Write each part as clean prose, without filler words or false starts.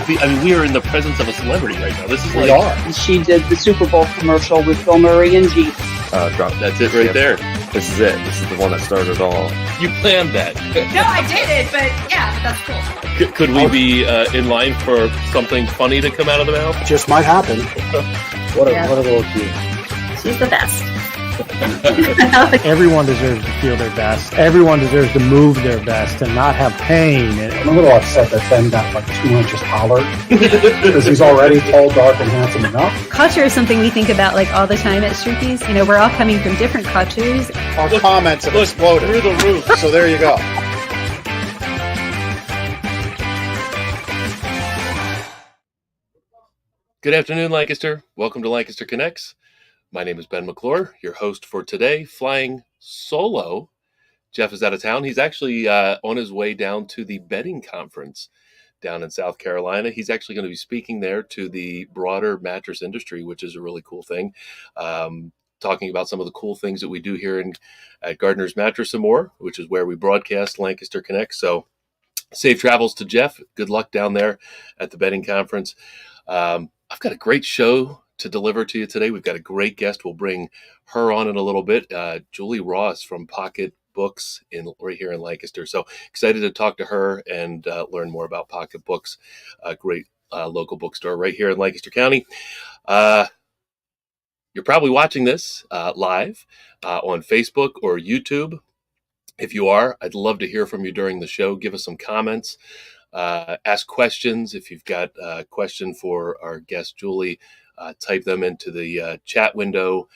I mean, we are in the presence of a celebrity right now. This is We like, are. She did the Super Bowl commercial with Bill Murray and Jeep. That's it right there. This is it. This is the one that started it all. You planned that. No, I didn't, but yeah, that's cool. Could we be in line for something funny to come out of the mouth? Just might happen. What a Yeah. little cute. She's the best. Everyone deserves to feel their best. Everyone deserves to move their best and not have pain. I'm a little upset that Ben got like 2 inches taller because he's already tall, dark, and handsome enough. Culture is something we think about like all the time at Streakies. You know, we're all coming from different cultures. Our comments have exploded Through the roof. So there you go. Good afternoon, Lancaster. Welcome to Lancaster Connects. My name is Ben McClure, your host for today, flying solo. Jeff is out of town. He's actually on his way down to the bedding conference down in South Carolina. He's actually going to be speaking there to the broader mattress industry, which is a really cool thing. Talking about some of the cool things that we do here at Gardner's Mattress and More, which is where we broadcast Lancaster Connects. So safe travels to Jeff. Good luck down there at the bedding conference. I've got a great show to deliver to you today. We've got a great guest. We'll bring her on in a little bit. Julie Ross from Pocket Books right here in Lancaster. So excited to talk to her and learn more about Pocket Books, a great local bookstore right here in Lancaster County. You're probably watching this live on Facebook or YouTube. If you are, I'd love to hear from you during the show. Give us some comments. Ask questions. If you've got a question for our guest, Julie, type them into the chat window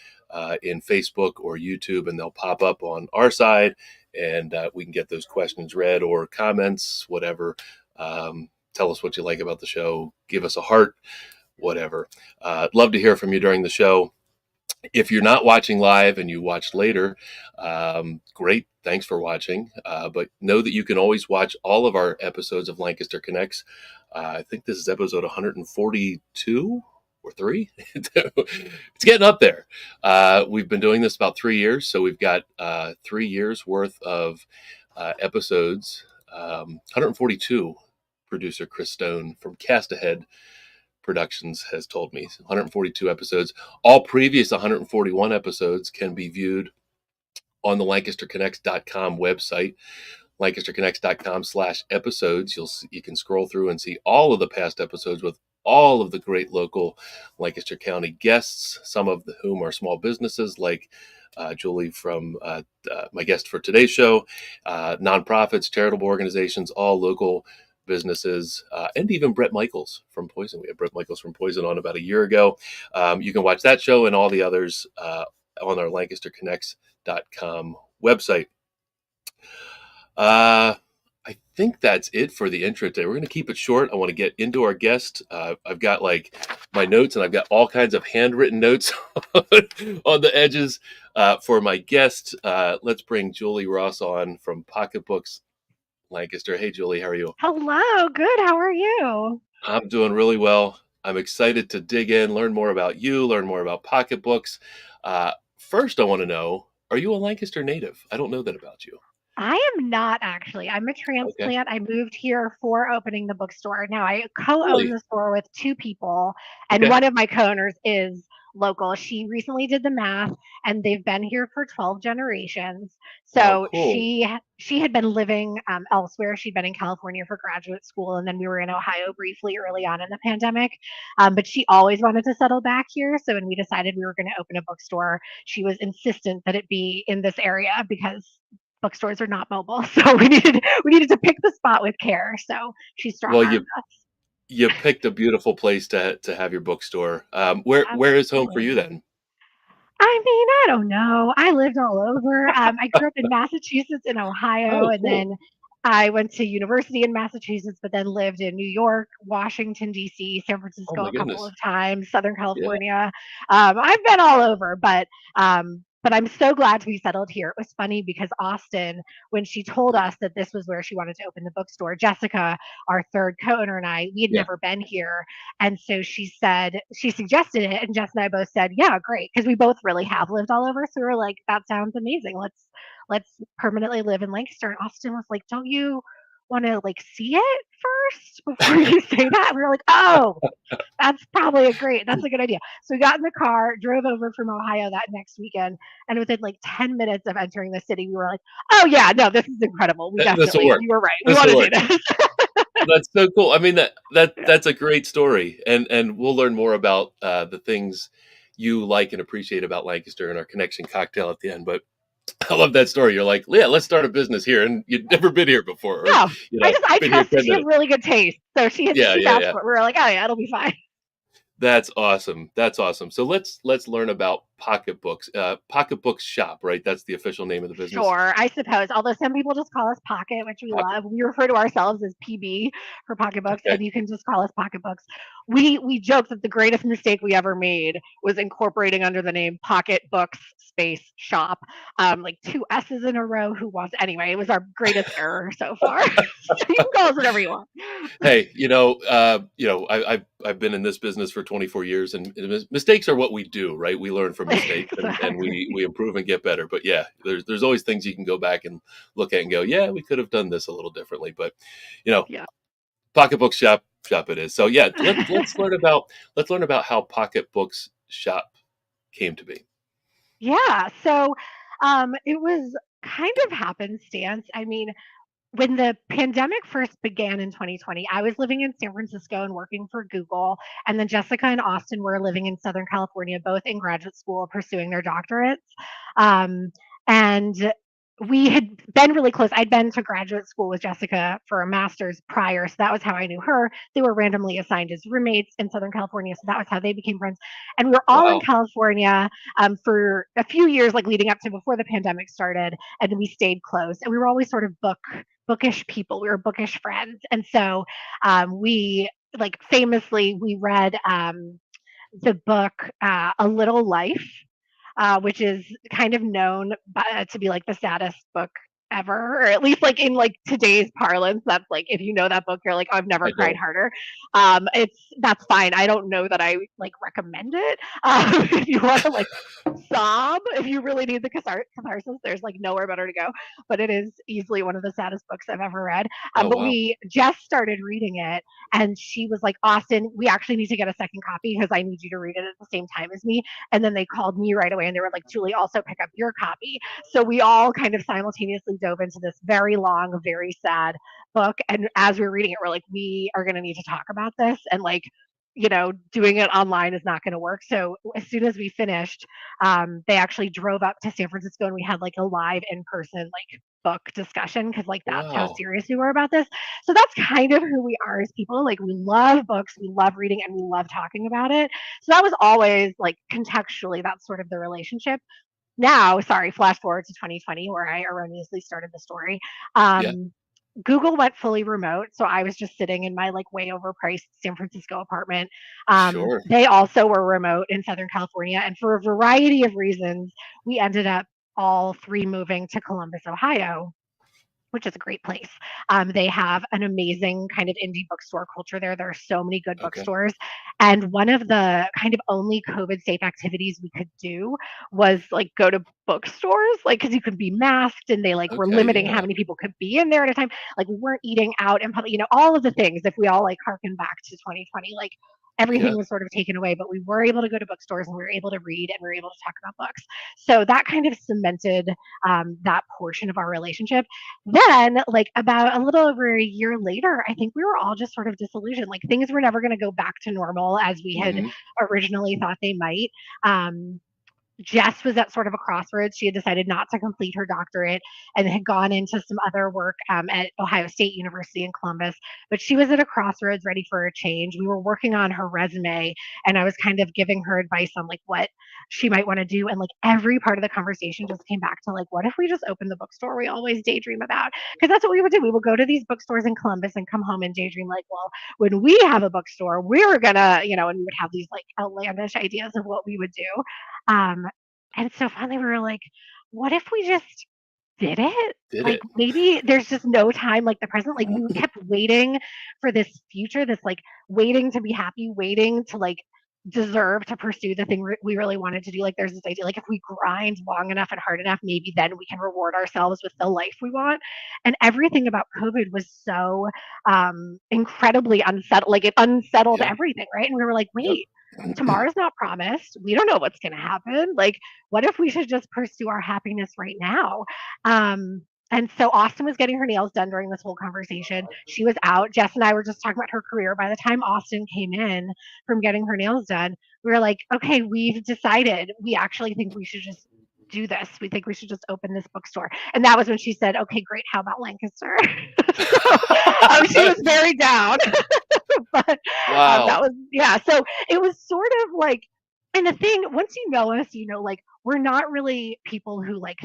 in Facebook or YouTube, and they'll pop up on our side, and we can get those questions read or comments, whatever. Tell us what you like about the show. Give us a heart, whatever. Love to hear from you during the show. If you're not watching live and you watch later, great. Thanks for watching. But know that you can always watch all of our episodes of Lancaster Connects. I think this is episode 142 or 3. It's getting up there. We've been doing this about 3 years. So we've got 3 years worth of episodes. 142, producer Chris Stone from Cast Ahead Productions has told me. 142 episodes. All previous 141 episodes can be viewed on the LancasterConnects.com website, LancasterConnects.com/episodes. You can scroll through and see all of the past episodes with all of the great local Lancaster County guests, some of whom are small businesses like Julie from my guest for today's show, nonprofits, charitable organizations, all local businesses, and even Brett Michaels from Poison. We had Brett Michaels from Poison on about a year ago. You can watch that show and all the others on our LancasterConnects.com website. I think that's it for the intro today. We're going to keep it short. I want to get into our guest. I've got like my notes, and I've got all kinds of handwritten notes on the edges for my guest. Let's bring Julie Ross on from Pocket Books Lancaster. Hey, Julie, how are you? Hello, good. How are you? I'm doing really well. I'm excited to dig in, learn more about you, learn more about Pocket Books. First, I want to know, are you a Lancaster native? I don't know that about you. I am not actually. I'm a transplant. I moved here for opening the bookstore. Now, I co-own Really? the store with 2 people, and Okay. one of my co-owners is local. She recently did the math, and they've been here for 12 generations. So cool. she had been living elsewhere. She'd been in California for graduate school, and then we were in Ohio briefly early on in the pandemic. But she always wanted to settle back here. So when we decided we were going to open a bookstore, she was insistent that it be in this area because bookstores are not mobile. So we needed to pick the spot with care. So she strong Well, armed us. you picked a beautiful place to have your bookstore. Where is home for you then? I mean, I don't know. I lived all over. I grew up in Massachusetts and Ohio, Oh, and cool. then I went to university in Massachusetts, but then lived in New York, Washington, D.C., San Oh Francisco my a couple goodness. of times, Southern Yeah. California. I've been all over, but I'm so glad to be settled here. It was funny because Austin, when she told us that this was where she wanted to open the bookstore, Jessica, our third co-owner, and I, we had Yeah. never been here. And so she suggested it, and Jess and I both said, yeah, great, because we both really have lived all over. So we were like, that sounds amazing. Let's permanently live in Lancaster. And Austin was like, don't you want to like see it first before you say that? And we were like, oh, that's a good idea. So we got in the car, drove over from Ohio that next weekend, and within like 10 minutes of entering the city, we were like, oh yeah, no, this is incredible. This will work. You were right. We This want will to do work. this. That's so cool. I mean, Yeah. that's a great story, and we'll learn more about the things you like and appreciate about Lancaster in our connection cocktail at the end. But I love that story. You're like, yeah, let's start a business here, and you'd never been here before, or No, I been here trusted 10 she had minutes. really good taste. So she Yeah, yeah, vouched yeah. for it. We were like, oh yeah, it'll be fine. That's awesome. That's awesome. So let's learn about pocketbooks. Pocketbooks Shop, right? That's the official name of the business. Sure, I suppose. Although some people just call us Pocket, which we Pocket. love. We refer to ourselves as PB for pocketbooks, Okay. and you can just call us Pocketbooks. We joke that the greatest mistake we ever made was incorporating under the name Pocketbooks space shop, like two S's in a row. Who wants anyway? It was our greatest error so far. So you can call us whatever you want. Hey, I've been in this business for 24 years, and mistakes are what we do, right? We learn from mistakes, and we improve and get better. But yeah, there's always things you can go back and look at and go, yeah, we could have done this a little differently. But Yeah. Pocketbook Shop it is. So yeah, let's learn about how Pocketbooks Shop came to be. Yeah. So it was kind of happenstance. I mean, when the pandemic first began in 2020, I was living in San Francisco and working for Google. And then Jessica and Austin were living in Southern California, both in graduate school pursuing their doctorates. And we had been really close. I'd been to graduate school with Jessica for a master's prior. So that was how I knew her. They were randomly assigned as roommates in Southern California. So that was how they became friends. And we were all in Wow. California for a few years, like leading up to before the pandemic started. And we stayed close. And we were always sort of bookish people. We were bookish friends. And so we like famously we read the book A Little Life, which is kind of known to be like the saddest book ever, or at least like in like today's parlance. That's like if you know that book, you're like, oh, I've never I cried don't. harder. That's fine. I don't know that I like recommend it. If you want to like sob, if you really need the catharsis, there's like nowhere better to go. But it is easily one of the saddest books I've ever read. Oh But wow. we just started reading it, and she was like, Austin, we actually need to get a second copy because I need you to read it at the same time as me. And then they called me right away and they were like, Julie, also pick up your copy. So we all kind of simultaneously dove into this very long, very sad book. And as we were reading it, we're like, we are going to need to talk about this. And like, doing it online is not going to work. So as soon as we finished, they actually drove up to San Francisco and we had like a live in person, like book discussion because like that's how Wow. serious we were about this. So that's kind of who we are as people. Like we love books, we love reading, and we love talking about it. So that was always like contextually, that's sort of the relationship. Now, sorry, flash forward to 2020 where I erroneously started the story. Yeah. Google went fully remote, so I was just sitting in my like way overpriced San Francisco apartment. Sure. They also were remote in Southern California, and for a variety of reasons, we ended up all three moving to Columbus, Ohio, which is a great place. They have an amazing kind of indie bookstore culture there. There are so many good Okay. bookstores. And one of the kind of only COVID safe activities we could do was like go to bookstores, like because you could be masked and they like were Okay. limiting how Yeah. many people could be in there at a time. Like we weren't eating out in public, all of the things. If we all like harken back to 2020, like Yeah. everything was sort of taken away, but we were able to go to bookstores and we were able to read and we were able to talk about books. So that kind of cemented that portion of our relationship. Then, like about a little over a year later, I think we were all just sort of disillusioned. Like things were never going to go back to normal as we had Hmm. originally thought they might. Jess was at sort of a crossroads. She had decided not to complete her doctorate and had gone into some other work at Ohio State University in Columbus. But she was at a crossroads ready for a change. We were working on her resume, and I was kind of giving her advice on like what she might want to do. And like every part of the conversation just came back to like, what if we just open the bookstore we always daydream about? Because that's what we would do. We would go to these bookstores in Columbus and come home and daydream like, well, when we have a bookstore, we're gonna, and we would have these like outlandish ideas of what we would do. Um, and so finally we were like, what if we just did it? Did Like it? maybe there's just no time like the present. Like we kept waiting for this future, this like waiting to be happy, waiting to like deserve to pursue the thing we really wanted to do. Like there's this idea, like if we grind long enough and hard enough, maybe then we can reward ourselves with the life we want. And everything about COVID was so incredibly unsettled. Like it unsettled Yep. everything, right? And we were like, Yep. wait, tomorrow's not promised. We don't know what's going to happen. Like, what if we should just pursue our happiness right now? And so Austin was getting her nails done during this whole conversation. She was out. Jess and I were just talking about her career. By the time Austin came in from getting her nails done, we were like, okay, we've decided we actually think we should just do this. We think we should just open this bookstore. And that was when she said, okay, great. How about Lancaster? So, she was very down. But Wow. that was, yeah. So it was sort of like, and the thing, once you know us, you know, like we're not really people who like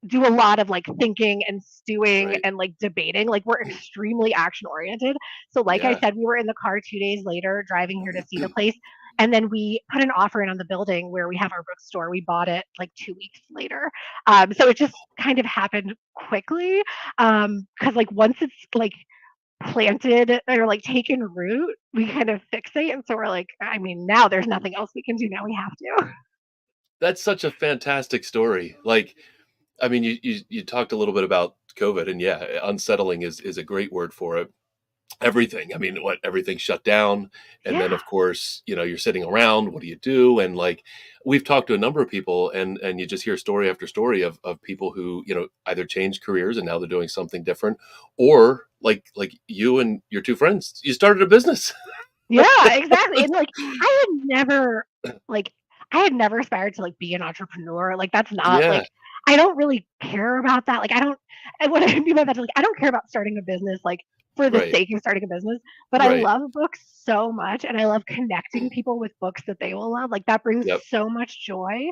do a lot of like thinking and stewing Right. and like debating. Like we're extremely action oriented. So like I Yeah. said, we were in the car 2 days later driving here to see the place. And then we put an offer in on the building where we have our bookstore. We bought it like 2 weeks later. So it just kind of happened quickly. Cause like once it's like planted or like taken root, we kind of fixate. And so we're like, I mean, now there's nothing else we can do. Now we have to. That's such a fantastic story. Like, I mean, you talked a little bit about COVID, and yeah, unsettling is a great word for it. Everything. I mean, everything shut down, and then Yeah. of course, you're sitting around. What do you do? And like, we've talked to a number of people, and you just hear story after story of people who either changed careers and now they're doing something different, or like you and your two friends, you started a business. Yeah, exactly. And like like I had never aspired to like be an entrepreneur. Like that's not Yeah. like I don't really care about that. Like I don't and what I mean by that is like I don't care about starting a business like for the Right. sake of starting a business, but I Right. love books so much and I love connecting people with books that they will love. Like that brings Yep. so much joy.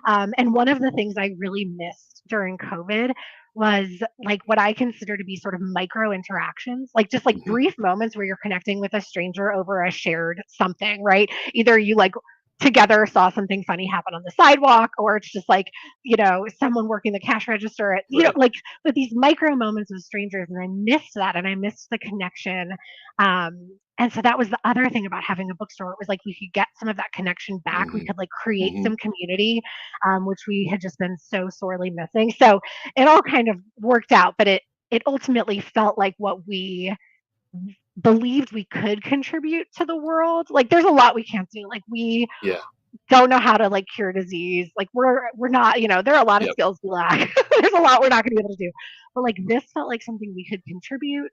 And one of the things I really missed during COVID was like what I consider to be sort of micro interactions, like just like Hmm. brief moments where you're connecting with a stranger over a shared something, right? Either you like together saw something funny happen on the sidewalk, or it's just like, someone working the cash register at, Right. like with these micro moments with strangers. And I missed that and I missed the connection. And so that was the other thing about having a bookstore. It was like we could get some of that connection back. We Hmm. could like create Hmm. some community, which we had just been so sorely missing. So it all kind of worked out, but it ultimately felt like what we believed we could contribute to the world. Like there's a lot we can't do. Like we Yeah. don't know how to like cure disease. Like we're not, there are a lot of Yep. skills we lack. There's a lot we're not going to be able to do. But like this felt like something we could contribute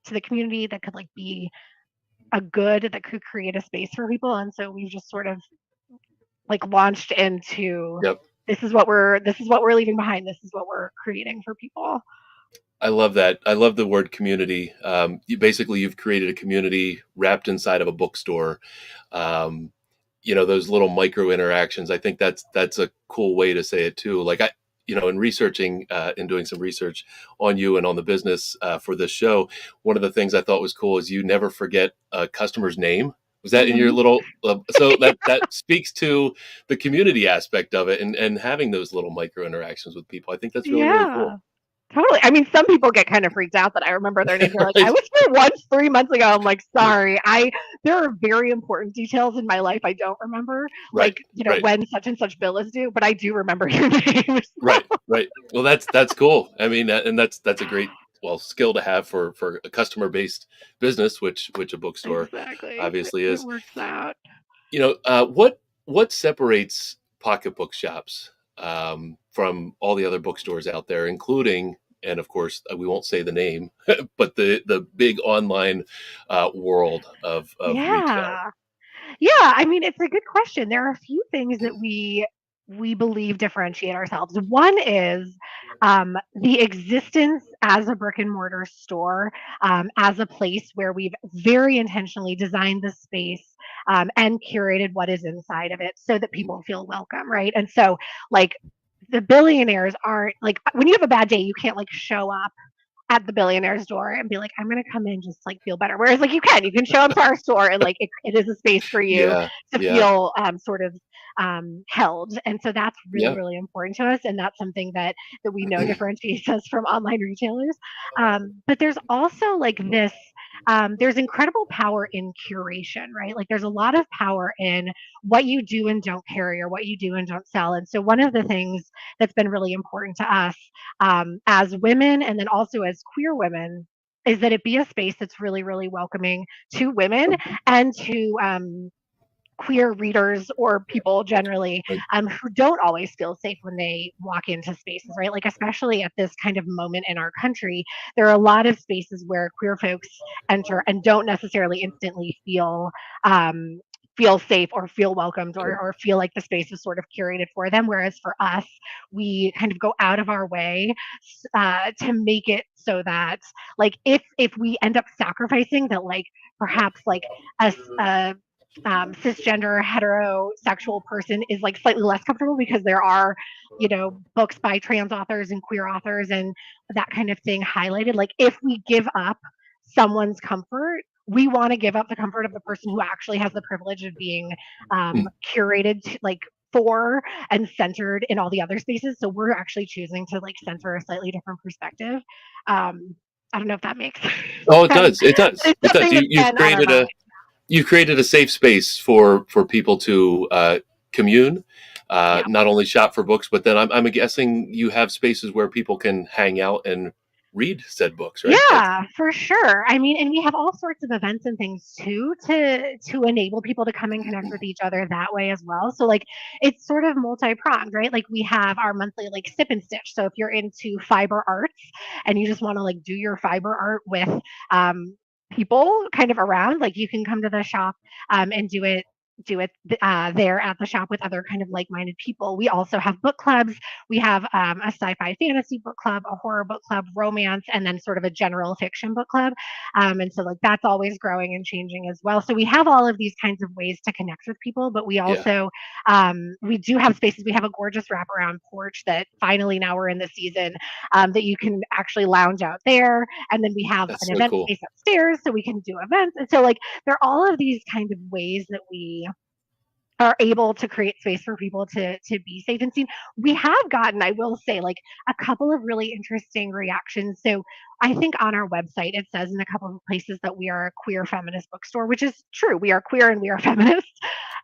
to the community that could like be a good that could create a space for people. And so we've just sort of like launched into Yep. this is what we're leaving behind. This is what we're creating for people. I love that. I love the word community. You've created a community wrapped inside of a bookstore. Those little micro interactions. I think that's a cool way to say it too. Like in researching and doing some research on you and on the business for this show, one of the things I thought was cool is you never forget a customer's name. Was that in your little? So that speaks to the community aspect of it, and having those little micro interactions with people. I think that's really really cool. Totally. I mean, some people get kind of freaked out that I remember their names. They're like, I was here once 3 months ago. I'm like, sorry. There are very important details in my life I don't remember. Right. Like, when such and such bill is due, but I do remember your name. Right. Well, that's cool. I mean, and that's a great skill to have for a customer based business, which a bookstore Exactly. obviously is. It works out. What separates pocketbook shops from all the other bookstores out there, including, and of course, we won't say the name, but the big online world of retail? Yeah, I mean, it's a good question. There are a few things that we believe differentiate ourselves. One is the existence as a brick and mortar store, as a place where we've very intentionally designed the space and curated what is inside of it so that people feel welcome, right? And so, like, the billionaires aren't like when you have a bad day, you can't like show up at the billionaire's door and be like, I'm going to come in just like feel better. Whereas like you can show up to our store and like it is a space for you Yeah. to Yeah. feel sort of held. And so that's really, Yeah. really important to us. And that's something that we know differentiates us from online retailers. But there's also like this there's incredible power in curation, right? Like there's a lot of power in what you do and don't carry or what you do and don't sell. And so one of the things that's been really important to us as women and then also as queer women is that it be a space that's really, really welcoming to women and to queer readers or people generally Right. who don't always feel safe when they walk into spaces, right? Like, especially at this kind of moment in our country, there are a lot of spaces where queer folks enter and don't necessarily instantly um, feel safe or feel welcomed or feel like the space is sort of curated for them. Whereas for us, we kind of go out of our way to make it so that, like, if we end up sacrificing that, like perhaps like a cisgender heterosexual person is like slightly less comfortable because there are books by trans authors and queer authors and that kind of thing highlighted. Like if we give up someone's comfort, we want to give up the comfort of the person who actually has the privilege of being curated like for and centered in all the other spaces. So we're actually choosing to like center a slightly different perspective. I don't know if that makes Oh, it sense. does. It does. It's It does. something that's You've been, I don't created know. you created a safe space for people to commune, Yeah. not only shop for books, but then I'm guessing you have spaces where people can hang out and read said books, right? That's Yeah, for sure. I mean, and we have all sorts of events and things too to enable people to come and connect with each other that way as well. So like it's sort of multi-pronged, right? Like we have our monthly like sip and stitch. So if you're into fiber arts and you just want to like do your fiber art with people kind of around, like you can come to the shop and do it there at the shop with other kind of like-minded people. We also have book clubs. We have a sci-fi fantasy book club, a horror book club, romance, and then sort of a general fiction book club. And so like that's always growing and changing as well. So we have all of these kinds of ways to connect with people, but we yeah, also we do have spaces. We have a gorgeous wraparound porch that finally now we're in the season that you can actually lounge out there. And then we have that's an so event cool. space upstairs so we can do events. And so like there are all of these kind of ways that we are able to create space for people to be safe and seen. We have gotten, I will say, like a couple of really interesting reactions. So I think on our website it says in a couple of places that we are a queer feminist bookstore, which is true. We are queer and we are feminists,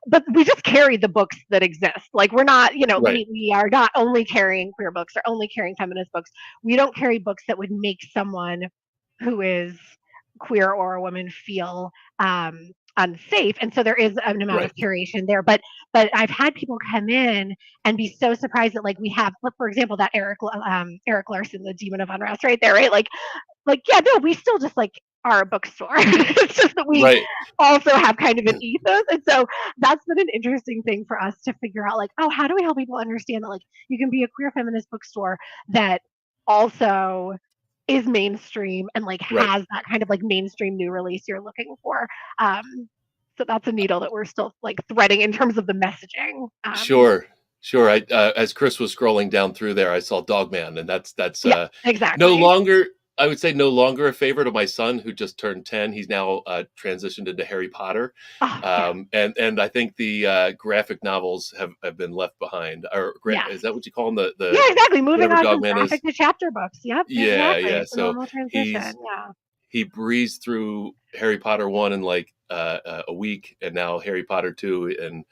but we just carry the books that exist. Like we're not, Right. we are not only carrying queer books or only carrying feminist books. We don't carry books that would make someone who is queer or a woman feel unsafe, and so there is an amount of Right. curation there. But I've had people come in and be so surprised that like we have, for example, that Eric Larson, the Demon of Unrest, right there, right? Like yeah, no, we still just like are a bookstore. It's just that we Right. also have kind of an ethos, and so that's been an interesting thing for us to figure out. Like, oh, how do we help people understand that like you can be a queer feminist bookstore that also is mainstream and like Right. has that kind of like mainstream new release you're looking for. So that's a needle that we're still like threading in terms of the messaging. Sure. Sure. I as Chris was scrolling down through there, I saw Dogman, and that's Yeah, no exactly. longer. I would say no longer a favorite of my son, who just turned 10. He's now transitioned into Harry Potter, Oh yeah, and I think the graphic novels have been left behind. Or yes, is that what you call them? The yeah, exactly. Moving whatever on from Dogman is. graphic to chapter books. Yep, Yeah, exactly. yeah. It's a So normal transition. he's Yeah. he breezed through Harry Potter 1 in like a week, and now Harry Potter 2, and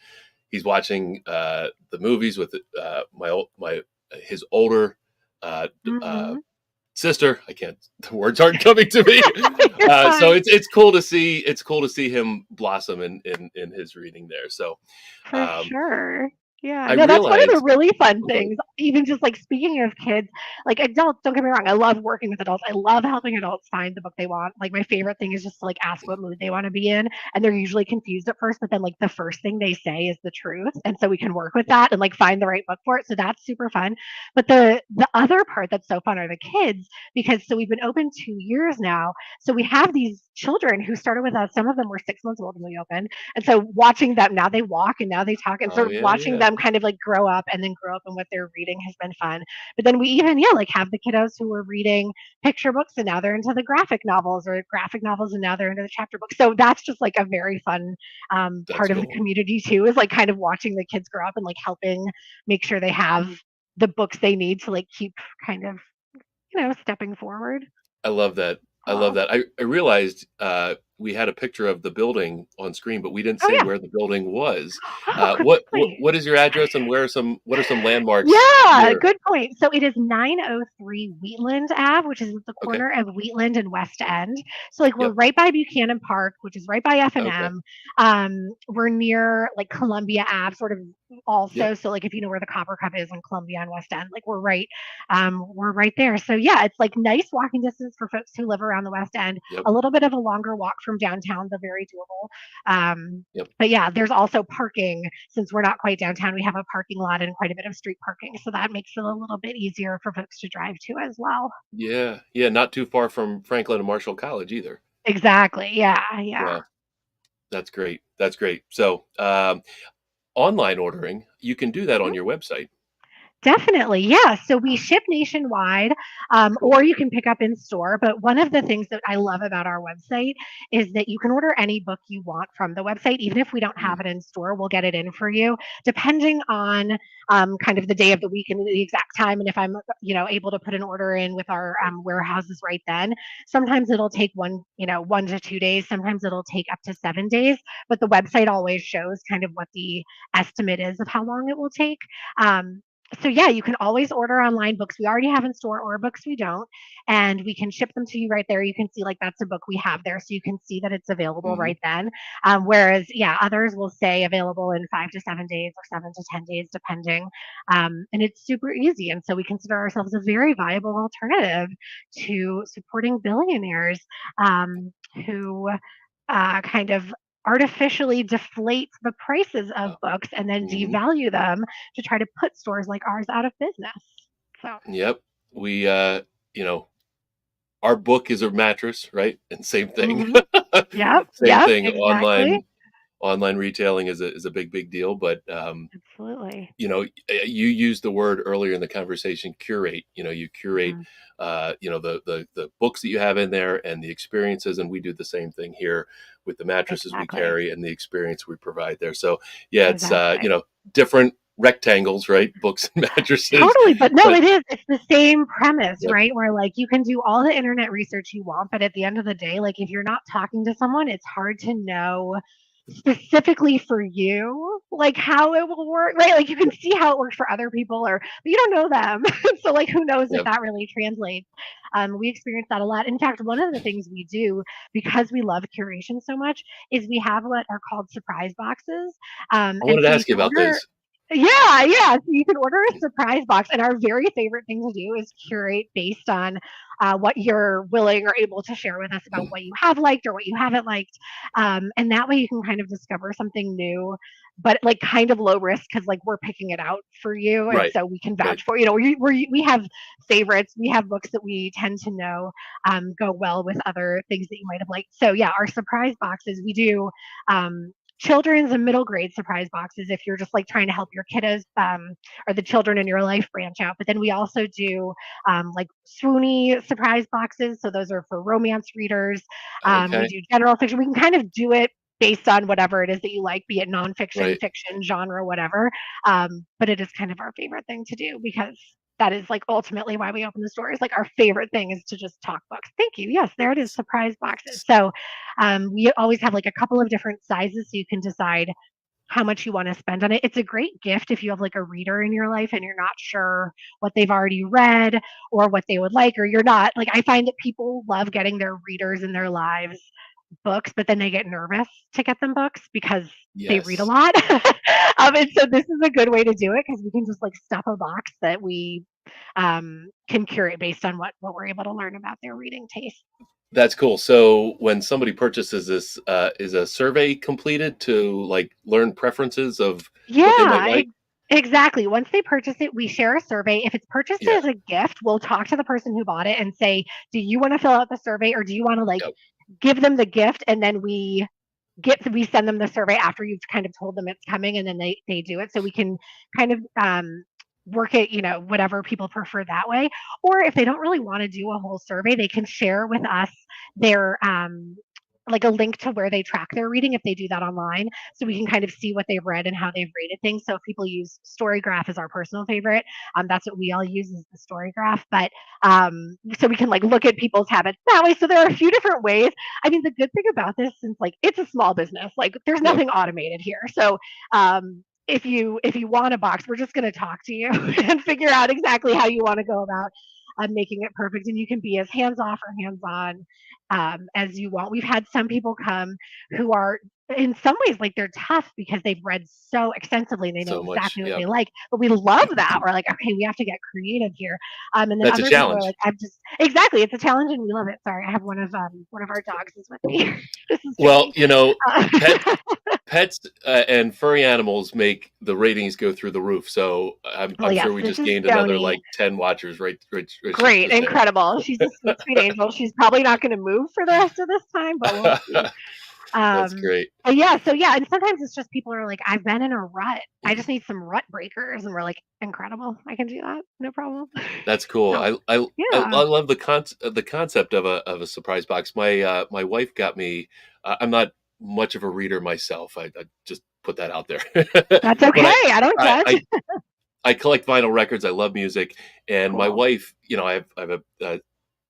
he's watching the movies with my his older uh, uh, Mm-hmm. sister. I can't. The words aren't coming to me. You're So fine. it's cool to see him blossom in his reading there. So For um, sure. Yeah. I No, that's one of the realized. really fun Oh, go ahead. things. Even just like speaking of kids, like adults, don't get me wrong. I love working with adults. I love helping adults find the book they want. Like my favorite thing is just to like ask what mood they want to be in. And they're usually confused at first, but then like the first thing they say is the truth. And so we can work with that and like find the right book for it. So that's super fun. But the other part that's so fun are the kids, because so we've been open 2 years now. So we have these children who started with us. Some of them were 6 months old when we opened, and so watching them, now they walk and now they talk, and Oh sort of yeah, watching yeah. them kind of like grow up and then grow up in what they're reading has been fun. But then we even, yeah, like have the kiddos who were reading picture books and now they're into the graphic novels, or graphic novels and now they're into the chapter books. So that's just like a very fun That's part of the cool. community too, is like kind of watching the kids grow up and like helping make sure they have the books they need to like keep kind of stepping forward. I love that. I love Cool. that. I realized we had a picture of the building on screen, but we didn't Oh say yeah. where the building was. Oh, quickly. What is your address, and what are some landmarks Yeah, near? good point. So it is 903 Wheatland Ave, which is at the Okay. corner of Wheatland and West End. So like we're Yep. right by Buchanan Park, which is right by Okay. F&M. We're near like Columbia Ave, sort of Yep. also. So like if you know where the Copper Cup is in Columbia and West End, like we're right there. So yeah, it's like nice walking distance for folks who live around the West End. Yep. A little bit of a longer walk from downtown, but very doable. Yep. But yeah, there's also parking. Since we're not quite downtown, we have a parking lot and quite a bit of street parking. So that makes it a little bit easier for folks to drive to as well. Yeah. Yeah. Not too far from Franklin and Marshall College either. Exactly. Yeah. Yeah. Yeah. That's great. That's great. So, online ordering, you can do that on your website. Definitely. Yeah. So we ship nationwide, Cool. or you can pick up in store. But one of the things that I love about our website is that you can order any book you want from the website. Even if we don't have Mm. it in store, we'll get it in for you, depending on kind of the day of the week and the exact time. And if I'm, able to put an order in with our warehouses right then, sometimes it'll take 1 to 2 days. Sometimes it'll take up to 7 days. But the website always shows kind of what the estimate is of how long it will take. Um, so yeah, you can always order online books we already have in store or books we don't, and we can ship them to you right there. You can see like that's a book we have there, so you can see that it's available Mhm. right then. Whereas yeah, others will say available in 5 to 7 days or 7 to 10 days, depending. And it's super easy, and so we consider ourselves a very viable alternative to supporting billionaires who kind of artificially deflate the prices of Oh. books and then Mhm. devalue them to try to put stores like ours out of business. So, Yep. We, you know, our book is a mattress, right? And same thing. mhm. Yep, Same yep, thing. exactly. Online retailing is a big deal, but Absolutely. you used the word earlier in the conversation, curate. You curate, Mhm. the books that you have in there and the experiences, and we do the same thing here with the mattresses we Exactly. carry and the experience we provide there. So yeah, it's Exactly. different rectangles, right? Books and mattresses, Totally, but no, but it is. It's the same premise, yep, right? Where like you can do all the internet research you want, but at the end of the day, like if you're not talking to someone, it's hard to know specifically for you, like how it will work, right? Like you can yep, see how it works for other people, or but you don't know them, so like who knows if yep. that really translates. We experience that a lot. In fact, one of the things we do because we love curation so much is we have what are called surprise boxes, I and wanted to so you ask you can about order. those. Yeah, yeah. So you can order a surprise box, and our very favorite thing to do is curate based on what you're willing or able to share with us about what you have liked or what you haven't liked, and that way you can kind of discover something new, but like kind of low risk because like we're picking it out for you, and Right, so we can right. vouch for. We have favorites. We have books that we tend to know go well with other things that you might have liked. So yeah, our surprise boxes we do. Children's and middle grade surprise boxes if you're just like trying to help your kiddos or the children in your life branch out. But then we also do like swoony surprise boxes. So those are for romance readers. We Okay, do general fiction. We can kind of do it based on whatever it is that you like, be it nonfiction, right. fiction, genre, whatever. But it is kind of our favorite thing to do because that is like ultimately why we open the store is like our favorite thing is to just talk books. Thank you. Yes, there it is, surprise boxes. So we always have like a couple of different sizes so you can decide how much you want to spend on it. It's a great gift if you have like a reader in your life and you're not sure what they've already read or what they would like, or you're not like, I find that people love getting their readers in their lives books, but then they get nervous to get them books because they read a Yes. lot. And so this is a good way to do it because we can just like stuff a box that we can curate based on what we're able to learn about their reading taste. That's cool. So when somebody purchases this, is a survey completed to like learn preferences of what they might Yeah, like? exactly. Once they purchase it, we share a survey. If it's purchased Yeah. as a gift, we'll talk to the person who bought it and say, "Do you want to fill out the survey, or do you want to like Yep. give them the gift and then we send them the survey after you've kind of told them it's coming, and then they do it, so we can kind of work it, whatever people prefer that way. Or if they don't really want to do a whole survey, they can share with us their like a link to where they track their reading if they do that online, so we can kind of see what they've read and how they've rated things. So if people use Storygraph as our personal favorite, that's what we all use, is the Storygraph. But so we can like look at people's habits that way. So there are a few different ways. I mean, the good thing about this, since like it's a small business, like there's Yep. nothing automated here. So if you want a box, we're just going to talk to you and figure out exactly how you want to go about making it perfect. And you can be as hands off or hands on as you want. We've had some people come who are in some ways like they're tough because they've read so extensively and they know So much. exactly what Yep. they like. But we love that. We're like, okay, we have to get creative here. And then That's a other people are challenge. like, I'm just exactly. It's a challenge and we love it. Sorry, I have one of our dogs is with me. This is Well, Jimmy. pets and furry animals make the ratings go through the roof. So I'm, Well, I'm yes, sure we this just is gained another Joni. like 10 watchers right Great, just there. incredible. She's a sweet, sweet angel. She's probably not going to move for the rest of this time, but we'll see. That's Um, great. but yeah, so yeah, and sometimes it's just people are like, I've been in a rut. I just need some rut breakers, and we're like, incredible. I can do that, no problem. That's cool. So I yeah, love the concept of a surprise box. My wife got me. I'm not much of a reader myself. I just put that out there. that's But okay. I don't I, I judge. I collect vinyl records. I love music, and my Cool. wife, I have a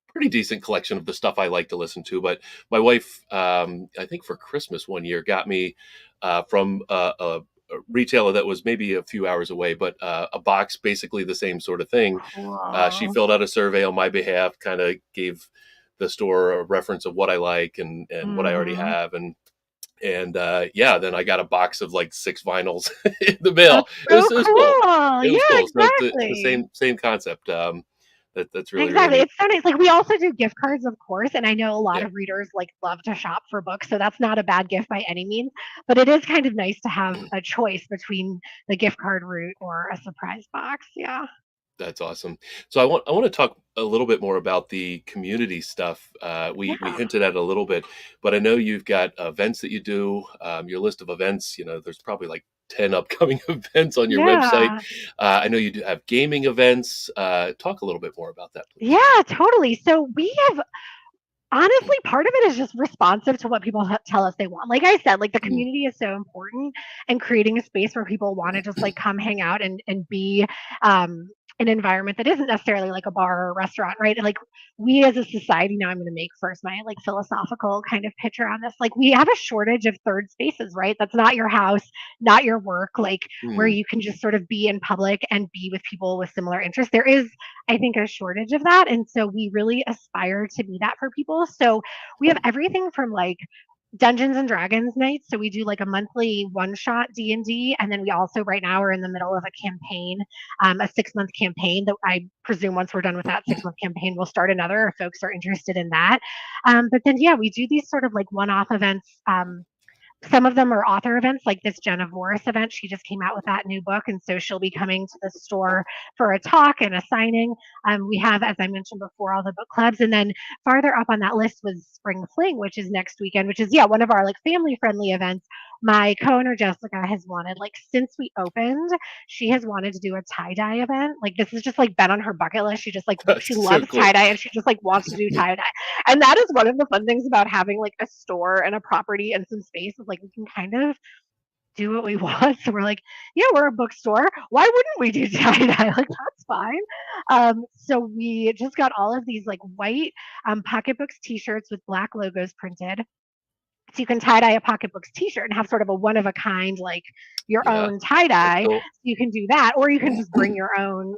pretty decent collection of the stuff I like to listen to. But my wife, I think for Christmas one year, got me from a retailer that was maybe a few hours away, but a box, basically the same sort of thing. She Cool. filled out a survey on my behalf, kind of gave the store a reference of what I like and what I already Hmm. have, and yeah, then I got a box of like 6 vinyls in the mail. That's so It was cool. cool. It was Yeah, cool. So it's the exactly. same concept. That's really Exactly. neat. It's so nice. Like we also do gift cards, of course, and I know a lot Yeah. of readers like love to shop for books, so that's not a bad gift by any means. But it is kind of nice to have a choice between the gift card route or a surprise box. Yeah. That's awesome. So I want to talk a little bit more about the community stuff. We Yeah. hinted at it a little bit, but I know you've got events that you do. Your list of events, there's probably like 10 upcoming events on your website. Yeah. I know you do have gaming events. Talk a little bit more about that, please. Yeah, totally. So we have honestly, part of it is just responsive to what people tell us they want. Like I said, like the Mm, community is so important, and creating a space where people want to just like come hang out and be um, an environment that isn't necessarily like a bar or a restaurant, right? And like we as a society now, I'm going to make first my like philosophical kind of picture on this. Like we have a shortage of third spaces, right? That's not your house, not your work, like where mm, you can just sort of be in public and be with people with similar interests. There is, I think, a shortage of that. And so we really aspire to be that for people. So we have everything from like Dungeons and Dragons nights. So we do like a monthly one shot D&D. And then we also right now are in the middle of a campaign, a 6 month campaign that I presume once we're done with that 6 month campaign, we'll start another if folks are interested in that. But then, yeah, we do these sort of like one-off events. Some of them are author events, like this Jenna Voris event. She just came out with that new book, and so she'll be coming to the store for a talk and a signing. We have, as I mentioned before, all the book clubs, and then farther up on that list was Spring Fling, which is next weekend, which is one of our like family friendly events. My co-owner Jessica has wanted, like since we opened, she has wanted to do a tie dye event. Like this has just like been on her bucket list. She that's so loves cool. tie dye and she just like wants to do tie dye. And that is one of the fun things about having like a store and a property and some space is like we can kind of do what we want. So we're like, yeah, we're a bookstore. Why wouldn't we do tie dye? Like that's fine. So we just got all of these like white pocketbooks T-shirts with black logos printed. So you can tie dye a pocketbooks T-shirt and have sort of a one of a kind, like your Yeah, own tie that's dye. cool. You can do that, or you can just bring your own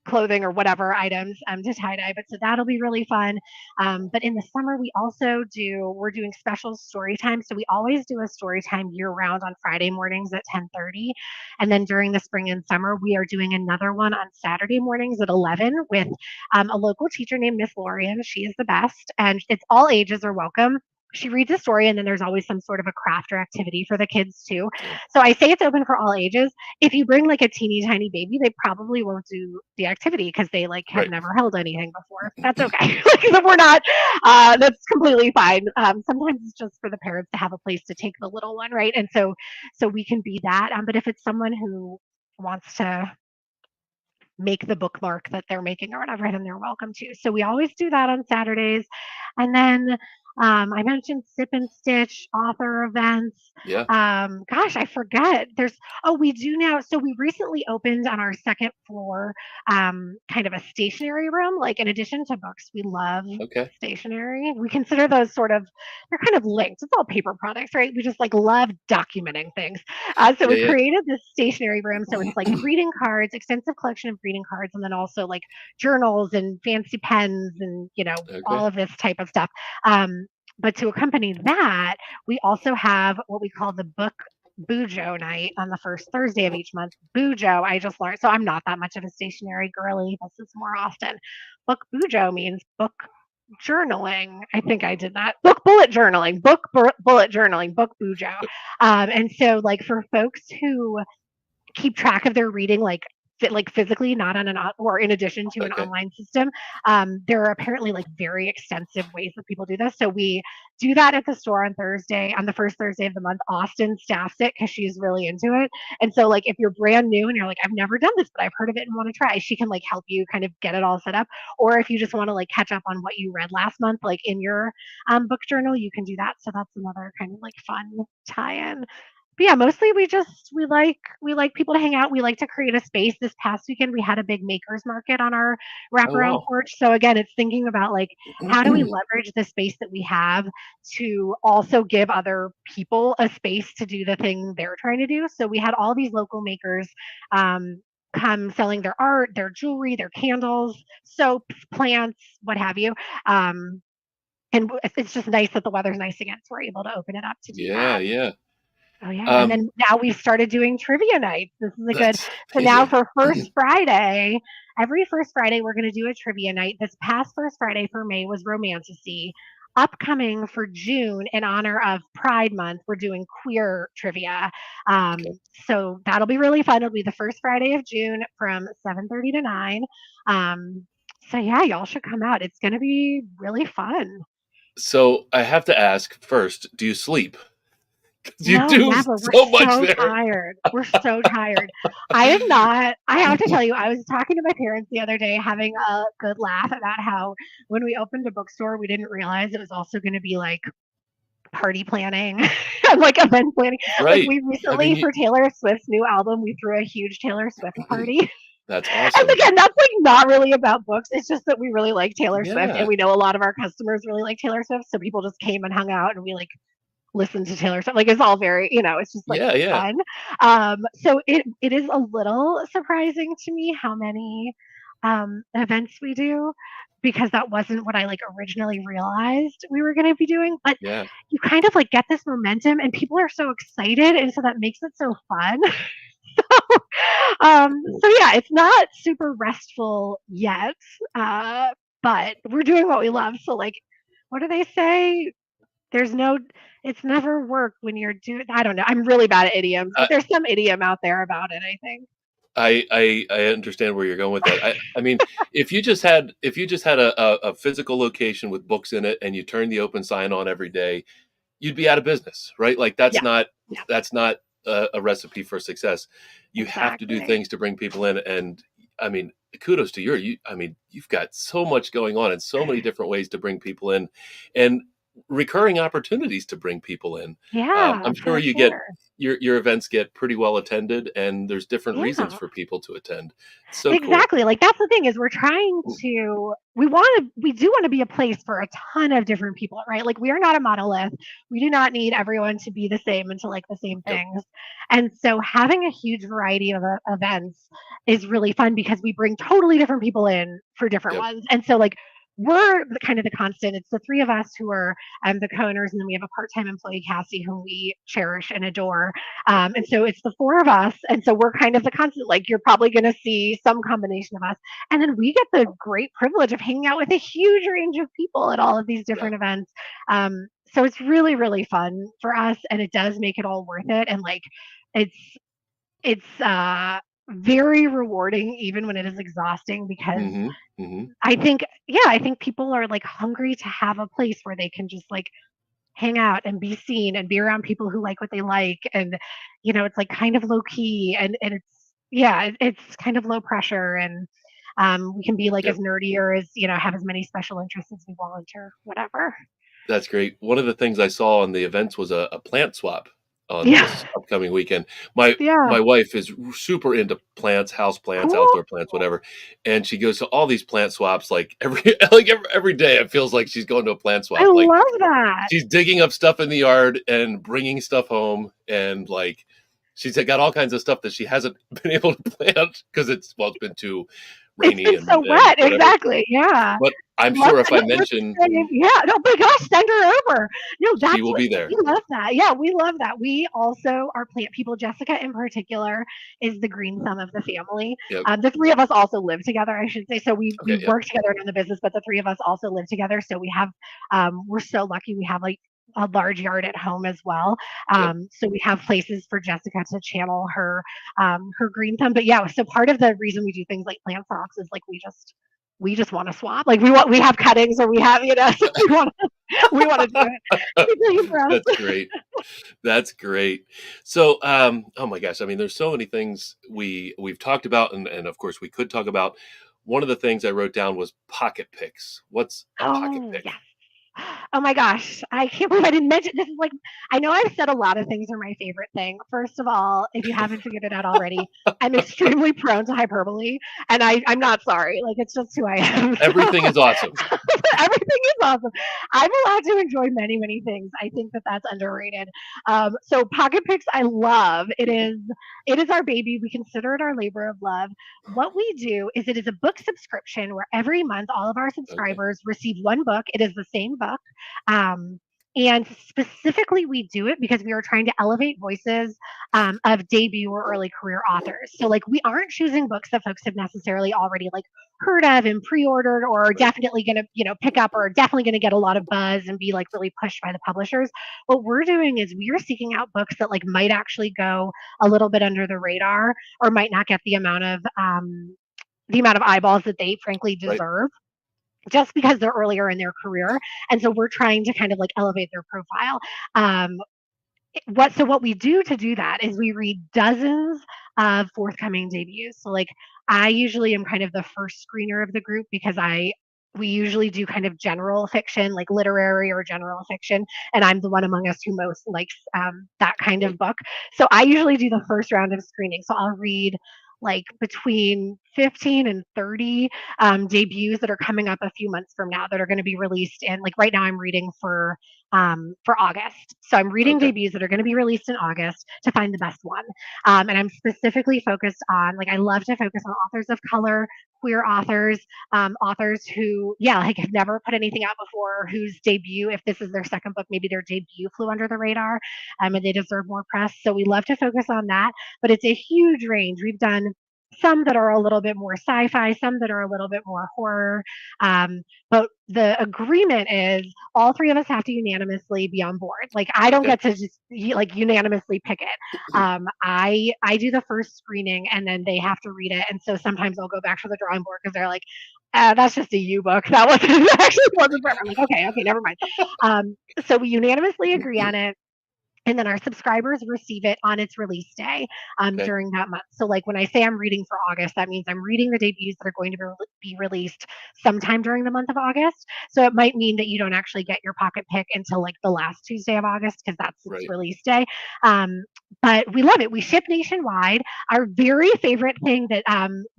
clothing or whatever items to tie dye. But so that'll be really fun. But in the summer, we're doing special story time. So we always do a story time year round on Friday mornings at 10:30. And then during the spring and summer, we are doing another one on Saturday mornings at 11 with a local teacher named Miss Lorian. She is the best. And it's all ages are welcome. She reads a story and then there's always some sort of a craft or activity for the kids too. Yeah, So I say it's open for all ages. If you bring like a teeny tiny baby, they probably won't do the activity because they like have right. never held anything before. That's okay. Like, we're not. That's completely fine. Sometimes it's just for the parents to have a place to take the little one, right? And so we can be that. But if it's someone who wants to make the bookmark that they're making or whatever, then they're welcome to. So we always do that on Saturdays, and then I mentioned Sip and Stitch, author events. Yeah. Gosh, I forget. We do now. So we recently opened on our second floor, kind of a stationery room. Like in addition to books, we love Okay. stationery. We consider those they're kind of linked. It's all paper products, right? We just like love documenting things. So we Yeah. created this stationery room. So it's like greeting cards, extensive collection of greeting cards, and then also like journals and fancy pens and, Okay. all of this type of stuff. But to accompany that, we also have what we call the book Bujo night on the first Thursday of each month. Bujo, I just learned. So I'm not that much of a stationary girly. This is more often. Book Bujo means book journaling. I think I did that. Book bullet journaling. Bullet journaling. Book Bujo. And so, like for folks who keep track of their reading, like physically, not on or in addition to an Okay. online system. There are apparently like very extensive ways that people do this. So we do that at the store on the first Thursday of the month. Austin staffs it because she's really into it. And so like if you're brand new and you're like, I've never done this, but I've heard of it and want to try, she can like help you kind of get it all set up. Or if you just want to like catch up on what you read last month, like in your book journal, you can do that. So that's another kind of like fun tie-in. But yeah, mostly we like people to hang out. We like to create a space. This past weekend we had a big makers market on our Oh, wraparound wow. porch. So again, it's thinking about like how do we leverage the space that we have to also give other people a space to do the thing they're trying to do. So we had all these local makers come selling their art, their jewelry, their candles, soaps, plants, what have you. And it's just nice that the weather's nice again, so we're able to open it up to do Yeah. that. Yeah. Oh yeah, and Um, then now we've started doing trivia nights. This is a good. that's So now amazing. for first Friday, every first Friday we're going to do a trivia night. This past first Friday for May was Romanticy. Upcoming for June, in honor of Pride Month, we're doing queer trivia. Okay. So that'll be really fun. It'll be the first Friday of June from 7:30 to 9. So yeah, y'all should come out. It's going to be really fun. So I have to ask first, do you sleep? 'Cause you No, do never. We're so much so there. tired. We're so tired. I am not. I have to tell you, I was talking to my parents the other day, having a good laugh about how when we opened a bookstore, we didn't realize it was also going to be like party planning and like event planning. Like Right. we I mean, recently, for Taylor Swift's new album, we threw a huge Taylor Swift party. that's And awesome. again, that's like not really about books. It's just that we really like Taylor Swift and Yeah. we know a lot of our customers really like Taylor Swift. So people just came and hung out and we like listen to Taylor Swift. Like it's all very, it's just like Yeah. Yeah. fun. So it is a little surprising to me how many events we do because that wasn't what I like originally realized we were going to be doing. But Yeah. you kind of like get this momentum and people are so excited, and so that makes it so fun. So yeah, it's not super restful yet, but we're doing what we love. So like, what do they say? There's no it's never work when you're doing I don't know. I'm really bad at idioms, but I, there's some idiom out there about it, I think. I understand where you're going with that. I mean, if you just had a physical location with books in it and you turn the open sign on every day, you'd be out of business, right? Like Yeah, yeah, that's not a recipe for success. You have to do exactly. things to bring people in, and I mean, kudos to you. I mean, you've got so much going on and so many different ways to bring people in, and recurring opportunities to bring people in. Yeah, I'm sure for you get sure. your events get pretty well attended, and there's different reasons Yeah. for people to attend. It's so cool. Exactly. Like that's the thing is we do want to be a place for a ton of different people, right? Like we are not a monolith. We do not need everyone to be the same and to like the same Yep. things. And so having a huge variety of events is really fun because we bring totally different people in for different Yep. ones. And so like we're kind of the constant. It's the three of us who are the co-owners, and then we have a part-time employee, Cassie, whom we cherish and adore. And so it's the four of us. And so we're kind of the constant, like you're probably going to see some combination of us. And then we get the great privilege of hanging out with a huge range of people at all of these Yeah. different events. So it's really, really fun for us. And it does make it all worth it. And like, it's, it's very rewarding, even when it is exhausting, because Hmm. Hmm. I think people are like hungry to have a place where they can just like hang out and be seen and be around people who like what they like. And, it's like kind of low key and it's kind of low pressure. And we can be like as Yep. nerdy or as, have as many special interests as we want or whatever. That's great. One of the things I saw on the events was a plant swap on Yeah, this upcoming weekend. My yeah, my wife is super into plants, house plants, cool. outdoor plants, whatever, and she goes to all these plant swaps like every day. It feels like she's going to a plant I swap. Like love that. she's digging up stuff in the yard and bringing stuff home, and like she's got all kinds of stuff that she hasn't been able to plant because it's been too It's rainy been so and wet. whatever. Exactly. Yeah. But I'm Love sure if that. I No, we're mention, yeah. No, my gosh, send her over. No, she that's will what be there. we love that. Yeah, we love that. We also are plant people. Jessica, in particular, is the green thumb of the family. Yep. The three of us also live together, I should say. So we Okay. Yep. work together in the business, but the three of us also live together. So we have, we're so lucky. We have like a large yard at home as well. Yep. So we have places for Jessica to channel her green thumb. But yeah, so part of the reason we do things like plant swaps is like we just want to swap. Like we have cuttings or we have, so we want to do it. It's for us. That's great. That's great. So, oh my gosh, I mean, there's so many things we've talked about, and of course we could talk about. One of the things I wrote down was pocket picks. What's a pocket Oh pick? yeah. Oh my gosh, I can't believe I didn't mention this. Is like, I know I've said a lot of things are my favorite thing. First of all, if you haven't figured it out already, I'm extremely prone to hyperbole, and I'm not sorry. Like, it's just who I am. Everything is awesome. Everything is awesome. I'm allowed to enjoy many, many things. I think that that's underrated. So pocket picks, I love. It is our baby. We consider it our labor of love. What we do is it is a book subscription where every month all of our Okay. subscribers receive one book. It is the same book. Um, and specifically, we do it because we are trying to elevate voices of debut or early career authors. So, like, we aren't choosing books that folks have necessarily already like heard of and pre-ordered, or are Right. definitely going to, pick up, or definitely going to get a lot of buzz and be like really pushed by the publishers. What we're doing is we are seeking out books that like might actually go a little bit under the radar, or might not get the amount of eyeballs that they frankly Right. deserve, just because they're earlier in their career. And so we're trying to kind of like elevate their profile. Um, what we do to do that is we read dozens of forthcoming debuts. So like I usually am kind of the first screener of the group because I we usually do kind of general fiction, like literary or general fiction, and I'm the one among us who most likes that kind Right. of book. So I usually do the first round of screening. So I'll read like between 15 and 30 debuts that are coming up a few months from now that are going to be released. And like right now, I'm reading for August. So I'm reading Okay. debuts that are going to be released in August to find the best one. And I'm specifically focused on, like, I love to focus on authors of color, queer authors, authors who, yeah, like have never put anything out before, whose debut, if this is their second book, maybe their debut flew under the radar, and they deserve more press. So we love to focus on that, but it's a huge range. We've done some that are a little bit more sci-fi, some that are a little bit more horror. But the agreement is all three of us have to unanimously be on board. Like I don't Okay. get to just like unanimously pick it. I do the first screening and then they have to read it. And so sometimes I'll go back to the drawing board because they're like, that's just a U book. That wasn't actually wasn't for. I'm like, okay, never mind. So we unanimously agree on it, and then our subscribers receive it on its release day Okay. during that month. So, like when I say I'm reading for August, that means I'm reading the debuts that are going to be released sometime during the month of August. So it might mean that you don't actually get your pocket pick until like the last Tuesday of August because that's its Right. release day. But we love it. We ship nationwide. Our very favorite thing that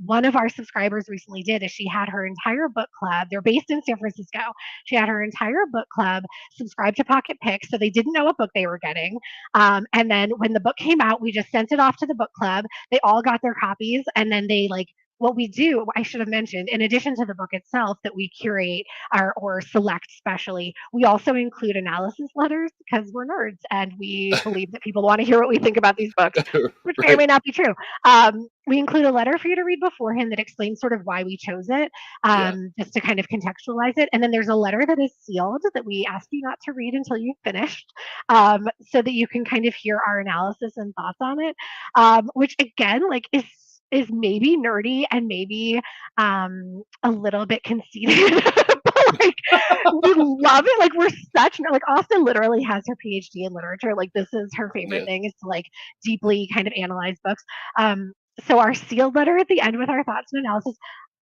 one of our subscribers recently did is she had her entire book club. They're based in San Francisco. She had her entire book club subscribe to Pocket Pick, so they didn't know what book they were getting. And then when the book came out, we just sent it off to the book club. They all got their copies, and then they like what we do, I should have mentioned, in addition to the book itself that we curate or select specially, we also include analysis letters because we're nerds and we believe that people want to hear what we think about these books, which may or Right. may not be true. We include a letter for you to read beforehand that explains sort of why we chose it, Yeah. just to kind of contextualize it. And then there's a letter that is sealed that we ask you not to read until you've finished, so that you can kind of hear our analysis and thoughts on it, which again, like is maybe nerdy and maybe a little bit conceited, but like we love it. Like we're such like Austin literally has her PhD in literature. Like this is her favorite Yeah. thing is to like deeply kind of analyze books. So our sealed letter at the end with our thoughts and analysis.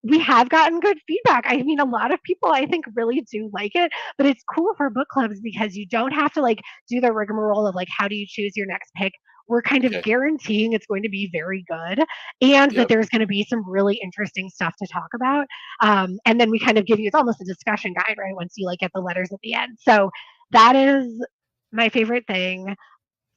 we have gotten good feedback. I mean, a lot of people I think really do like it, but it's cool for book clubs because you don't have to like do the rigmarole of like how do you choose your next pick. We're kind of Okay. guaranteeing it's going to be very good and that Yep. there's going to be some really interesting stuff to talk about. And then we kind of give you, it's almost a discussion guide, right? Once you like get the letters at the end. So that is my favorite thing.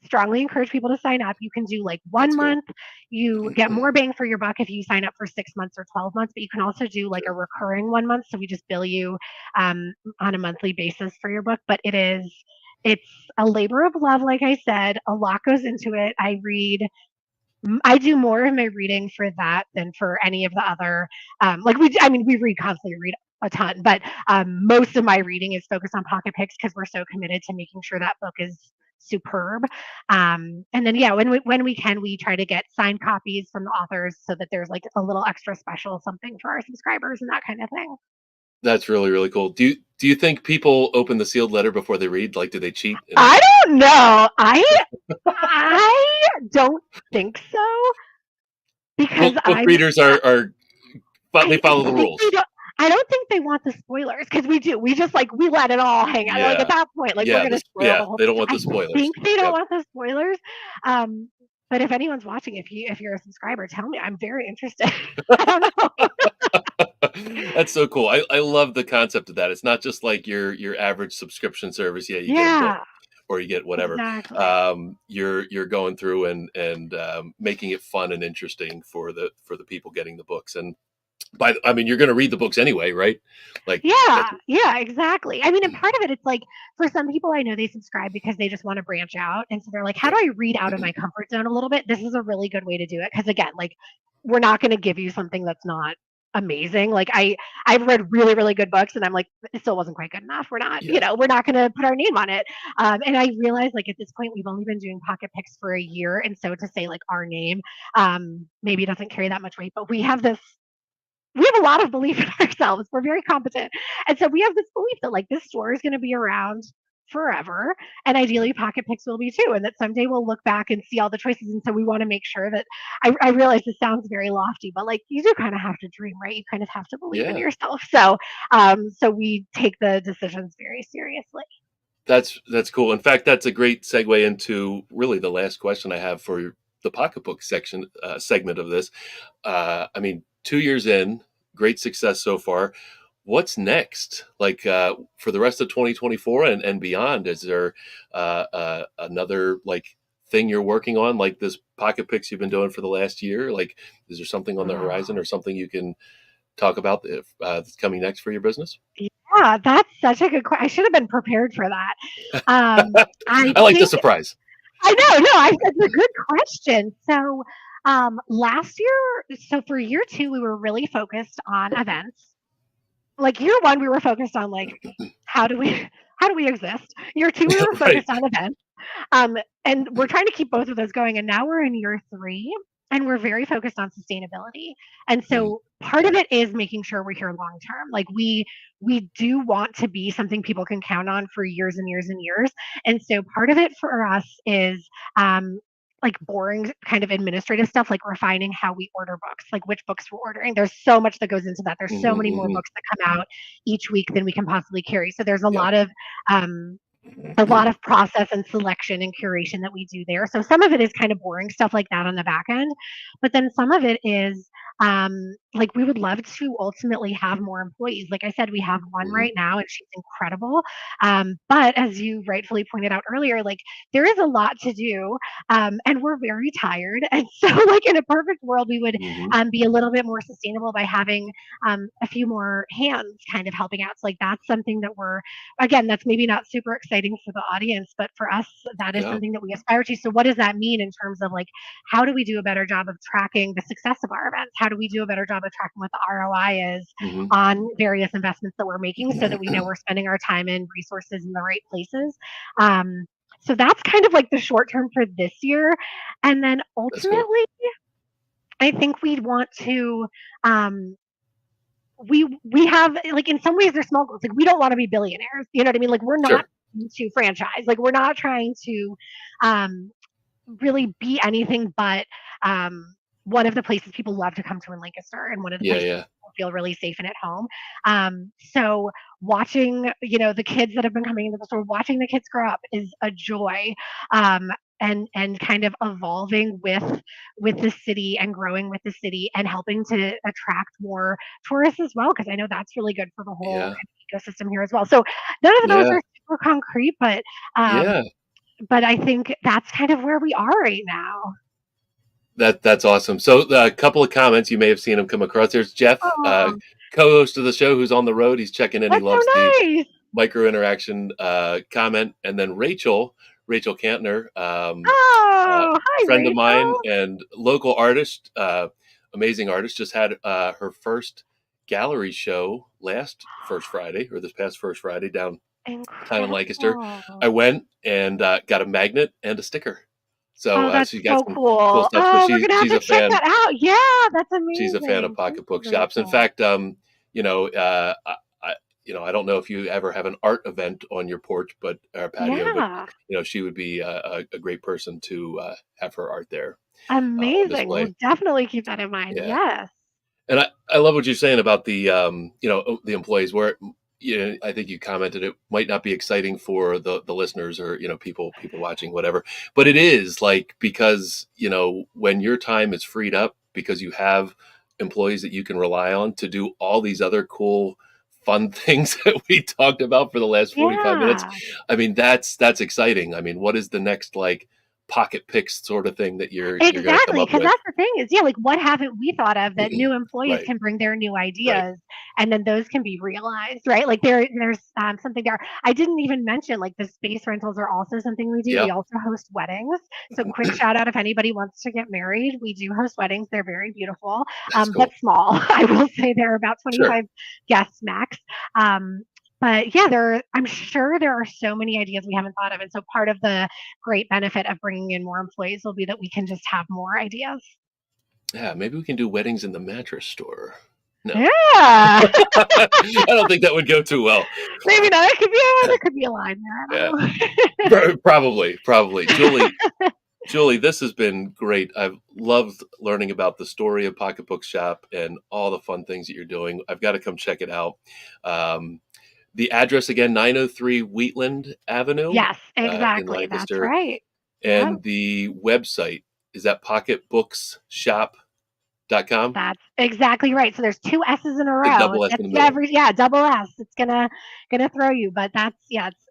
Strongly encourage people to sign up. You can do like That's 1 month. cool. You get more bang for your buck if you sign up for 6 months or 12 months, but you can also do like a Sure. recurring 1 month. So we just bill you on a monthly basis for your book. But it's a labor of love, like I said. A lot goes into it. I do more of my reading for that than for any of the other. I mean, we read constantly, read a ton, but most of my reading is focused on pocket picks because we're so committed to making sure that book is superb. And then yeah, when we can, we try to get signed copies from the authors so that there's like a little extra special something for our subscribers and that kind of thing. That's really, really cool. Do you think people open the sealed letter before they read? Like, do they cheat? I don't know. I don't think so because Book readers are they follow the think rules. I don't think they want the spoilers because we do. We just like we let it all hang out. Like Yeah. at that point, like we're Yeah. gonna spoil the whole. They don't want I the spoilers. think they don't Yep. want the spoilers. But if anyone's watching, if you're a subscriber, tell me. I'm very interested. I don't know. That's so cool. I love the concept of that. It's not just like your average subscription service. Yeah, you get a book Yeah, or you get whatever. exactly. You're going through and making it fun and interesting for the people getting the books. And I mean, you're going to read the books anyway, right? Like, Yeah, exactly. I mean, and part of it, it's like for some people, I know they subscribe because they just want to branch out, and so they're like, "How do I read out of my comfort zone a little bit?" This is a really good way to do it because again, like we're not going to give you something that's not amazing. Like I've read really really good books, and I'm like, it still wasn't quite good enough. We're not, yeah, we're not going to put our name on it. And I realize like at this point, we've only been doing pocket picks for a year, and so to say like our name maybe doesn't carry that much weight, but we have a lot of belief in ourselves. We're very competent. And so we have this belief that like this store is going to be around forever. And ideally pocket picks will be too. And that someday we'll look back and see all the choices. And so we want to make sure that I realize this sounds very lofty, but like you do kind of have to dream, right? You kind of have to believe in yeah. yourself. So so we take the decisions very seriously. That's cool. In fact, that's a great segue into really the last question I have for the pocketbook section segment of this. I mean, 2 years in, great success so far. What's next? Like for the rest of 2024 and beyond, is there another like thing you're working on, like this pocket picks you've been doing for the last year? Like, is there something on the horizon or something you can talk about that's coming next for your business? Yeah, that's such a good question. I should have been prepared for that. I I like the think surprise. I know, no, it's a good question. So, last year, so for year two, we were really focused on events. Like year one, we were focused on like how do we how do we exist. Year two, we were Right. focused on events. And we're trying to keep both of those going. And now we're in year three, and we're very focused on sustainability. And Mm, so part of it is making sure we're here long term. Like we do want to be something people can count on for years and years and years. And so part of it for us is like boring kind of administrative stuff, like refining how we order books, like which books we're ordering. There's so much that goes into that. There's so mhm, many more mhm. books that come out each week than we can possibly carry. So there's Yep. um, a lot of process and selection and curation that we do there. So some of it is kind of boring stuff like that on the back end, but then some of it is like we would love to ultimately have more employees. Like I said, we have one Mhm. right now, and she's incredible. But as you rightfully pointed out earlier, like there is a lot to do, and we're very tired. And so, like in a perfect world, we would Mhm. be a little bit more sustainable by having a few more hands kind of helping out. So like that's something that we're again, that's maybe not super exciting for the audience, but for us, that is Yeah. something that we aspire to. So, what does that mean in terms of like, how do we do a better job of tracking the success of our events? How do we do a better job of tracking what the ROI is Mhm. on various investments that we're making so that we know we're spending our time and resources in the right places? Um, so that's kind of like the short term for this year. And then That's cool. ultimately, I think we'd want to um, we have like in some ways they're small goals. Like we don't want to be billionaires. You know what I mean? Like we're not Sure. to franchise. Like we're not trying to um, really be anything but one of the places people love to come to in Lancaster and one of the Yeah, places yeah. feel really safe and at home. So watching, the kids that have been coming into the store, watching the kids grow up is a joy. Um, and kind of evolving with the city and growing with the city and helping to attract more tourists as well, because I know that's really good for the whole Yeah. kind of ecosystem here as well. So none of those Yeah. are super concrete, Yeah. but I think that's kind of where we are right now. That's awesome. So a couple of comments, you may have seen him come across. There's Jeff, Oh, co-host of the show, who's on the road. He's checking in. He that's so loves the nice. micro interaction comment. And then Rachel Cantner, Oh, hi, friend of mine Rachel. and local artist, amazing artist, just had her first gallery show this past first Friday down in Lancaster. Incredible. I went and got a magnet and a sticker. So Oh, that's she got so some cool cool. stuff. So Oh, we're gonna have she's to a check fan. that out. Yeah, that's She's a fan of amazing. Thank pocketbook you, shops. In Rachel. fact, I don't know if you ever have an art event on your porch, but our patio, Yeah, but she would be a great person to have her art there on amazing. We'll display. definitely keep that in mind. Yeah, Yes. and I love what you're saying about the the employees. Where I think you commented it might not be exciting for the listeners or people watching whatever, but it is like because when your time is freed up because you have employees that you can rely on to do all these other cool fun things that we talked about for the last 45 minutes. Yeah. I mean that's exciting. I mean, what is the next like pocket picks sort of thing that you're going to come Exactly, up because with? that's the thing is, like, what haven't we thought of that new employees Right, can bring their new right. ideas, and then those can be realized, right? Like, there's something there. I didn't even mention, like, the space rentals are also something we do. We Yep. also host weddings. So quick shout out if anybody wants to get married. We do host weddings. They're very beautiful, That's but cool. small. I will say there are about Sure. 25 guests max. But yeah, I'm sure there are so many ideas we haven't thought of. And so part of the great benefit of bringing in more employees will be that we can just have more ideas. Yeah, maybe we can do weddings in the mattress store. No. Yeah. I don't think that would go too well. Maybe not. There could be a line there. I don't know. Probably. Julie, this has been great. I've loved learning about the story of Pocketbook Shop and all the fun things that you're doing. I've got to come check it out. The address again, 903 Wheatland Avenue. Yes, in exactly. That's Lancaster. right. And Yep. the website, is that pocketbookshop.com? That's exactly right. So there's two S's in a The row. double S in the middle. Double S. It's gonna throw you, but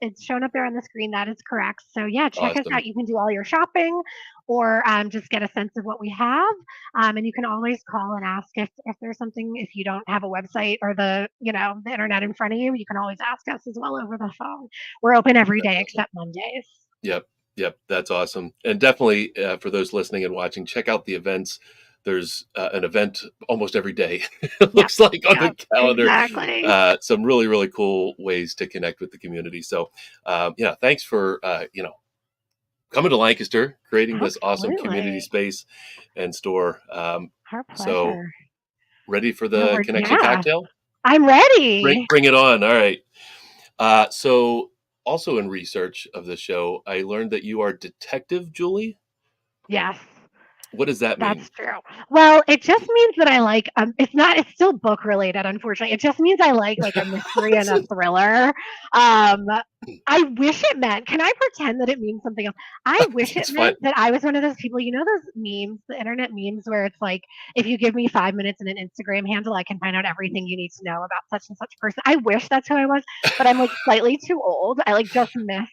it's shown up there on the screen. That is correct. So yeah, check us Awesome. out. You can do all your shopping, or just get a sense of what we have. And you can always call and ask if there's something. If you don't have a website or the internet in front of you, you can always ask us as well over the phone. We're open every day except Mondays. Yep, that's awesome. And definitely for those listening and watching, check out the events. There's an event almost every day. It looks like on the calendar. Exactly. Some really, really cool ways to connect with the community. So, thanks for coming to Lancaster, creating this awesome community Absolutely. space and store. Our pleasure. So, ready for No, the we're- connection yeah. cocktail? I'm ready. Bring it on. All right. So, also in research of the show, I learned that you are Detective Julie. Yes. What does that mean? That's true. Well, it just means that I like it's still book related, unfortunately. It just means I like a mystery and a thriller. I wish it meant, can I pretend that it means something else? I wish it It's meant fine. that I was one of those people, those memes, the internet memes where it's like, if you give me 5 minutes and an Instagram handle, I can find out everything you need to know about such and such person. I wish that's who I was, but I'm like slightly too old. I just missed.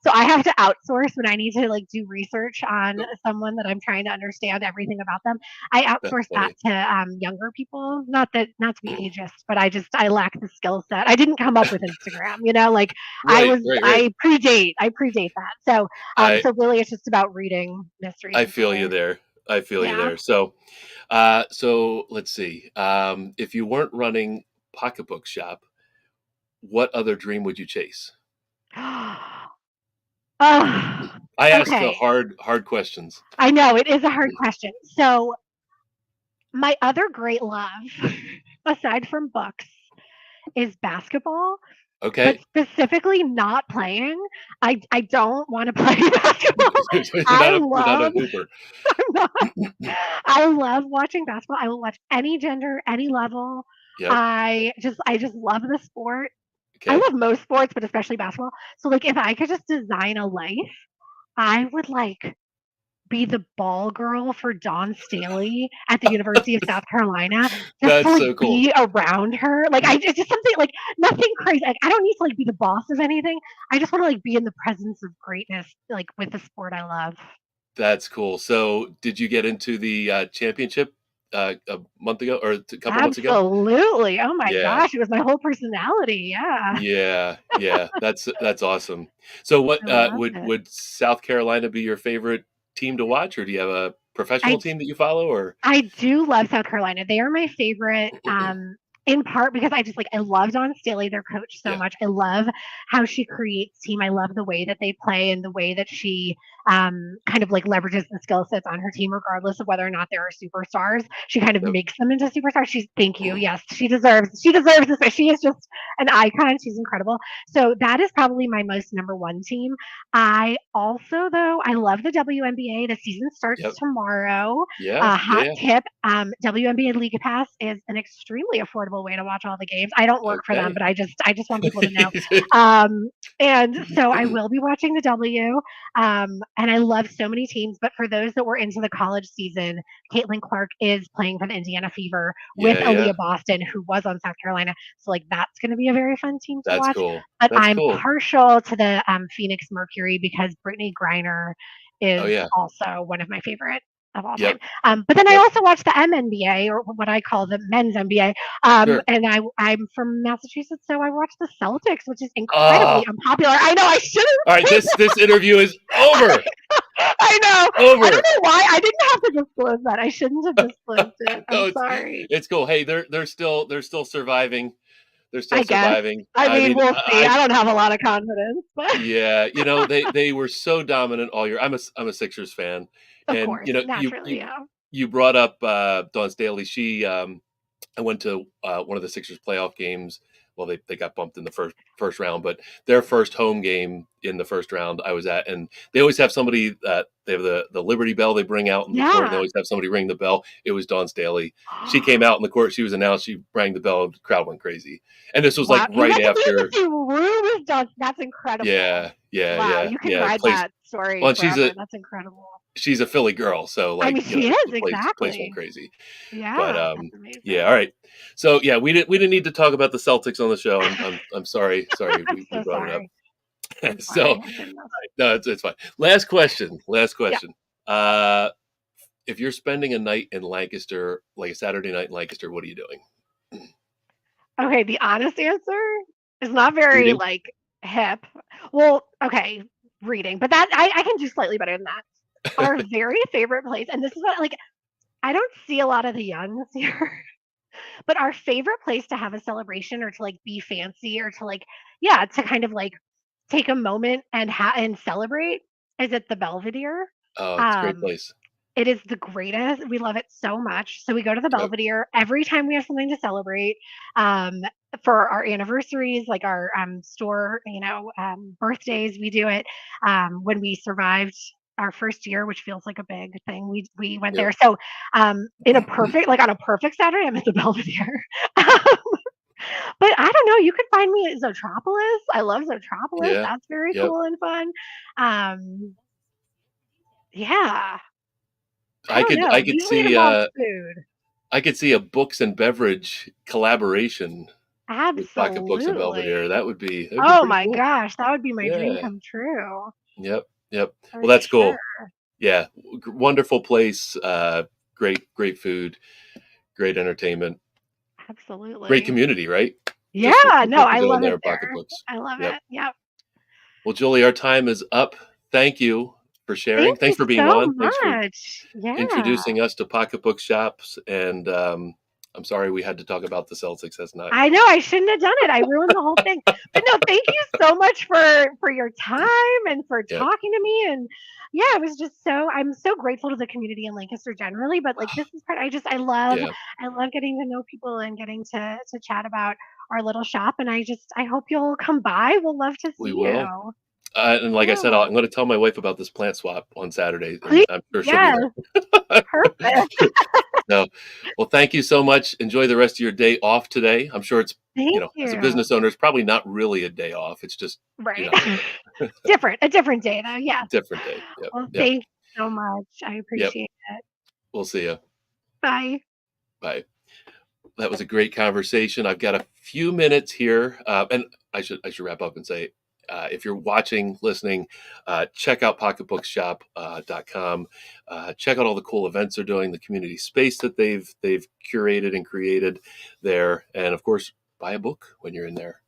So I have to outsource when I need to do research on someone that I'm trying to understand everything about them. I outsource that to younger people. Not to be ageist, but I lack the skill set. I didn't come up with Instagram. Right. I predate that. So so really, it's just about reading mysteries. I feel you there. So, so let's see. If you weren't running Pocketbook Shop, what other dream would you chase? I asked the hard questions. I know it is a hard question. So my other great love, aside from books, is basketball. Okay. But specifically not playing. I don't want to play basketball. You're not a hooper. I'm not. I love watching basketball. I will watch any gender, any level. Yep. I just love the sport. I Okay. love most sports, but especially basketball. So like if I could just design a life, I would like be the ball girl for Dawn Staley at the University of South Carolina, just to That's like so cool. be around her. Like it's just something like nothing crazy. Like I don't need to like be the boss of anything. I just want to like be in the presence of greatness, like with the sport I love. That's cool. So, did you get into the championship a month ago or a couple months ago? Absolutely. Oh my Yeah. gosh, it was my whole personality. Yeah. Yeah. That's awesome. So, what I love it. would South Carolina be your favorite team to watch, or do you have a professional I team that you follow, or? I do love South Carolina. They are my favorite, in part because I love Dawn Staley, their coach, so Yeah. much. I love how she creates team. I love the way that they play and the way that she kind of like leverages the skill sets on her team, regardless of whether or not there are superstars. She kind of Yep. makes them into superstars. Thank you. Yes, she deserves this. She is just an icon. She's incredible. So that is probably my most number one team. I also, though, I love the WNBA. The season starts Yep. tomorrow. Yeah. Hot Yeah. tip: WNBA League Pass is an extremely affordable way to watch all the games. I don't work for them, Okay. but I just want people to know. Um, and so I will be watching the W. And I love so many teams, but for those that were into the college season, Caitlin Clark is playing for the Indiana Fever with Yeah. Yeah. Aaliyah Boston, who was on South Carolina. So like that's going to be a very fun team to That's watch. cool. But That's I'm cool. partial to the Phoenix Mercury because Brittany Griner Oh is yeah. also one of my favorite of all time. Yep. But then I Yep. also watch the MNBA, or what I call the men's NBA. Sure. And I'm from Massachusetts, so I watch the Celtics, which is incredibly Ah. unpopular. I know I should All have. right. This interview is over. I know. I don't Over. know why. I didn't have to disclose that. I shouldn't have disclosed it. I'm No, sorry. it's cool. Hey, they're still surviving. They're still I guess. surviving. I I mean, mean, we'll see. I I don't have a lot of confidence, but yeah, they were so dominant all year. I'm a Sixers fan, of and course, you naturally, yeah. you brought up Dawn Staley. I went to one of the Sixers playoff games. Well, they got bumped in the first round, but their first home game in the first round I was at, and they always have somebody that they have the Liberty Bell they bring out in the court. And they Yeah. always have somebody ring the bell. It was Dawn Staley. She came out in the court. She was announced. She rang the bell. The crowd went crazy, and this was like Wow. You right got to be in the after. same room as Doug. That's incredible. Wow. You can Yeah. ride Place. that story Well, forever. That's incredible. she's a Philly girl, so I like mean, she is, the place went exactly. crazy. But Yeah. That's yeah, amazing. all right. So yeah, we didn't need to talk about the Celtics on the show. I'm sorry, I'm we so brought it sorry. up. I'm So sorry. I shouldn't have. no, it's fine. Last question. Last Yeah. question. If you're spending a night in Lancaster, like a Saturday night in Lancaster, what are you doing? Okay. The honest answer is not very Reading. like hip. Well, okay, reading, but that I can do slightly better than that. Our very favorite place, and this is what like I don't see a lot of the youngs here, but our favorite place to have a celebration or to like be fancy or to like yeah to kind of like take a moment and and celebrate is at the Belvedere. Oh, it's a great Um, place. it is the greatest. We love it so much. So we go to the Yep. Belvedere every time we have something to celebrate. Um, for our anniversaries, like our store, birthdays, we do it. When we survived our first year, which feels like a big thing, we went Yep. there. So in a perfect like on a perfect Saturday, I'm at the Belvedere. But I don't know. You could find me at Zotropolis. I love Zotropolis. Yeah. That's very Yep. cool and fun. Um, yeah. I I don't could know. I could Usually it see involves food. I could see a books and beverage collaboration with Pocketbooks and Belvedere. Absolutely. That'd be Oh pretty my cool. gosh, that would be my dream Yeah. come true. Yep. Yep. For Well, that's sure. cool. Yeah. Wonderful place. Great food. Great entertainment. Great Absolutely. community, right? Just for Yeah, no, people to I go in love there it at there. Pocketbooks. I love Yep. it. Yep. Well, Julie, our time is up. Thank you for sharing. Thank you Thanks for being so on. Thanks for much. Yeah. introducing us to Pocketbook shops. And I'm sorry we had to talk about the Celtics. That's not. I know I shouldn't have done it. I ruined the whole thing. But no, thank you so much for your time and for Yep. talking to me. And yeah, it was just I'm so grateful to the community in Lancaster generally. But like this is part Yeah. I love getting to know people and getting to chat about our little shop. And I hope you'll come by. We'll love to We see will. you. And like I said, Oh, I'm going to tell my wife about this plant swap on Saturday, and please, I'm sure she'll be yes, there. perfect. No, well, thank you so much. Enjoy the rest of your day off today. I'm sure it's, Thank as a you. business owner, it's probably not really a day off. It's just, you Right. know, A different day though. Yes. different day. Yep. Well, Yep. thank you so much. I Yep. appreciate it. We'll see you. Bye. Bye. That was a great conversation. I've got a few minutes here, and I should wrap up and say, if you're watching, listening, check out pocketbookshop.com. Check out all the cool events they're doing, the community space that they've curated and created there, and of course, buy a book when you're in there.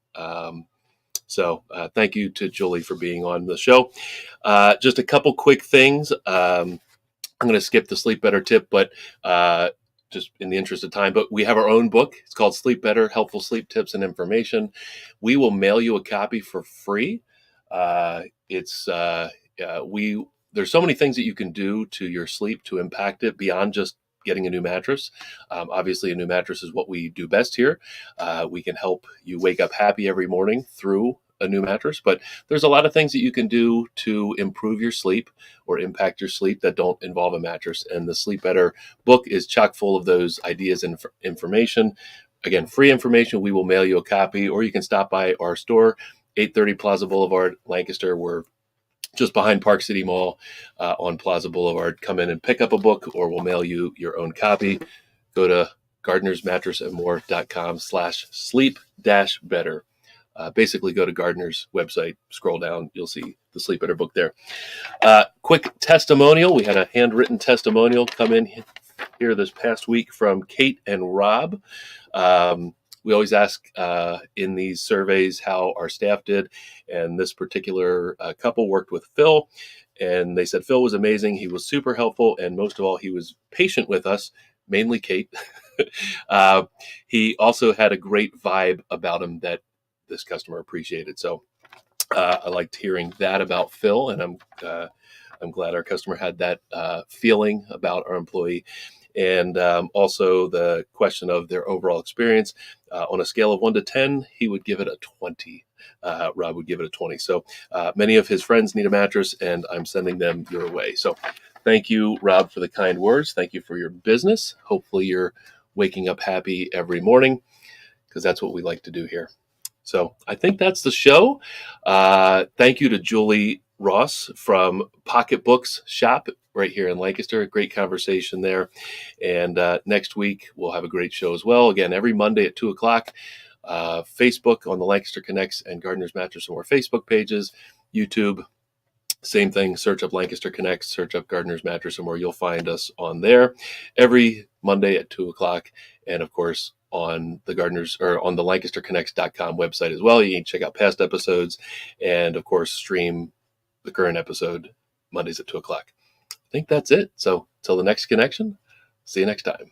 So thank you to Julie for being on the show. Just a couple quick things. I'm going to skip the sleep better tip, but just in the interest of time, but we have our own book. It's called Sleep Better, Helpful Sleep Tips and Information. We will mail you a copy for free. It's there's so many things that you can do to your sleep to impact it beyond just getting a new mattress. Obviously, a new mattress is what we do best here. We can help you wake up happy every morning through a new mattress, but there's a lot of things that you can do to improve your sleep or impact your sleep that don't involve a mattress. And the Sleep Better book is chock full of those ideas and information. Again, free information. We will mail you a copy, or you can stop by our store, 830 Plaza Boulevard, Lancaster. We're just behind Park City Mall on Plaza Boulevard. Come in and pick up a book, or we'll mail you your own copy. Go to gardnersmattressandmore.com/sleep-better. Basically, go to Gardner's website, scroll down, you'll see the Sleep Better book there. Quick testimonial. We had a handwritten testimonial come in here this past week from Kate and Rob. We always ask in these surveys how our staff did, and this particular couple worked with Phil, and they said Phil was amazing. He was super helpful, and most of all, he was patient with us, mainly Kate. He also had a great vibe about him that this customer appreciated. So I liked hearing that about Phil, and I'm glad our customer had that feeling about our employee. And also the question of their overall experience on a scale of 1 to 10, he would give it a 20. Rob would give it a 20. So many of his friends need a mattress, and I'm sending them your way. So thank you, Rob, for the kind words. Thank you for your business. Hopefully you're waking up happy every morning, because that's what we like to do here. So I think that's the show. Thank you to Julie Ross from Pocketbooks Shop right here in Lancaster. A great conversation there. And next week, we'll have a great show as well. Again, every Monday at 2 o'clock. Facebook on the Lancaster Connects and Gardner's Mattress and More Facebook pages. YouTube, same thing. Search up Lancaster Connects, search up Gardner's Mattress and More. You'll find us on there every Monday at 2 o'clock. And of course, on the on the LancasterConnects.com website as well. You can check out past episodes and, of course, stream the current episode Mondays at 2 o'clock. I think that's it. So, till the next connection, see you next time.